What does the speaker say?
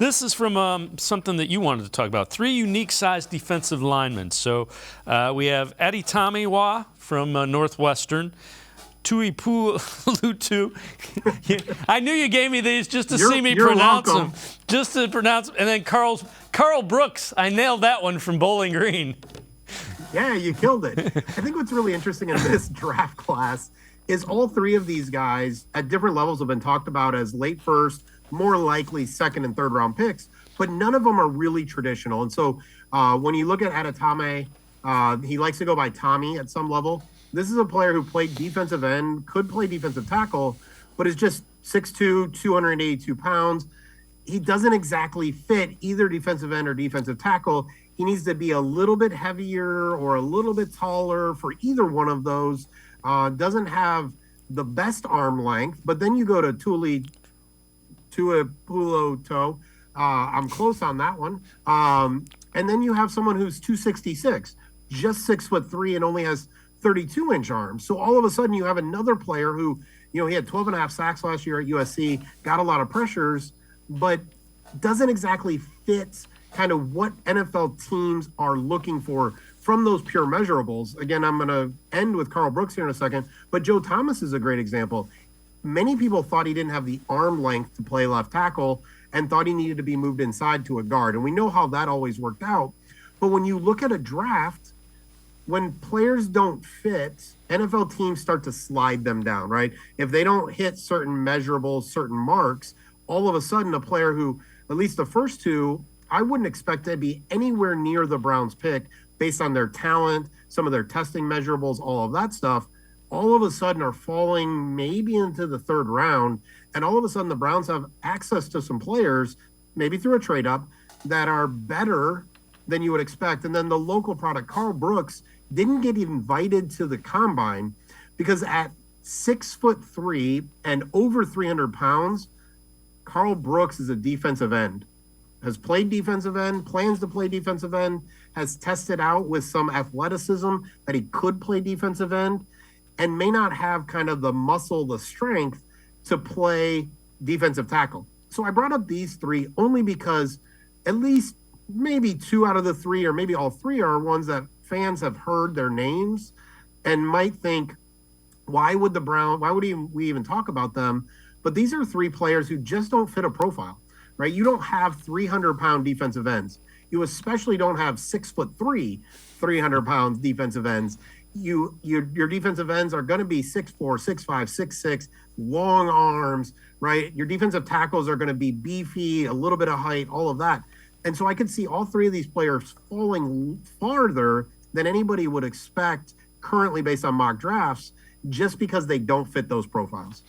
This is from something that you wanted to talk about. 3 unique-sized defensive linemen. So we have Aditamiwa from Northwestern, Tuipulotu. I knew you gave me these just to see me pronounce them. Just to pronounce them. And then Carl Brooks. I nailed that one from Bowling Green. Yeah, you killed it. I think what's really interesting in this draft class is all 3 of these guys at different levels have been talked about as late first, more likely second and third round picks, but none of them are really traditional. And so when you look at Aditame, he likes to go by Tommy at some level. This is a player who played defensive end, could play defensive tackle, but is just 6'2", 282 pounds. He doesn't exactly fit either defensive end or defensive tackle. He needs to be a little bit heavier or a little bit taller for either one of those. Doesn't have the best arm length, but then you go to Tuipulotu. I'm close on that one. And then you have someone who's 266, just 6'3", and only has 32-inch arms. So all of a sudden you have another player who, he had 12.5 sacks last year at USC, got a lot of pressures, but doesn't exactly fit kind of what NFL teams are looking for from those pure measurables. Again, I'm going to end with Carl Brooks here in a second, but Joe Thomas is a great example. Many people thought he didn't have the arm length to play left tackle and thought he needed to be moved inside to a guard. And we know how that always worked out. But when you look at a draft, when players don't fit, NFL teams start to slide them down, right? If they don't hit certain measurables, certain marks, all of a sudden a player who, at least the first 2, I wouldn't expect to be anywhere near the Browns pick based on their talent, some of their testing measurables, all of that stuff, all of a sudden are falling maybe into the 3rd round. And all of a sudden the Browns have access to some players, maybe through a trade up, that are better than you would expect. And then the local product, Carl Brooks, didn't get invited to the combine because at 6'3" and over 300 pounds, Carl Brooks is a defensive end, has played defensive end, plans to play defensive end, has tested out with some athleticism that he could play defensive end, and may not have kind of the muscle, the strength to play defensive tackle. So I brought up these 3 only because at least maybe 2 out of the 3, or maybe all 3, are ones that fans have heard their names and might think, why would we even talk about them? But these are 3 players who just don't fit a profile, right? You don't have 300-pound defensive ends. You especially don't have 6'3", 300-pound defensive ends. Your defensive ends are going to be 6'4", 6'5", 6'6", long arms, right? Your defensive tackles are going to be beefy, a little bit of height, all of that. And so I could see all 3 of these players falling farther than anybody would expect currently based on mock drafts, just because they don't fit those profiles.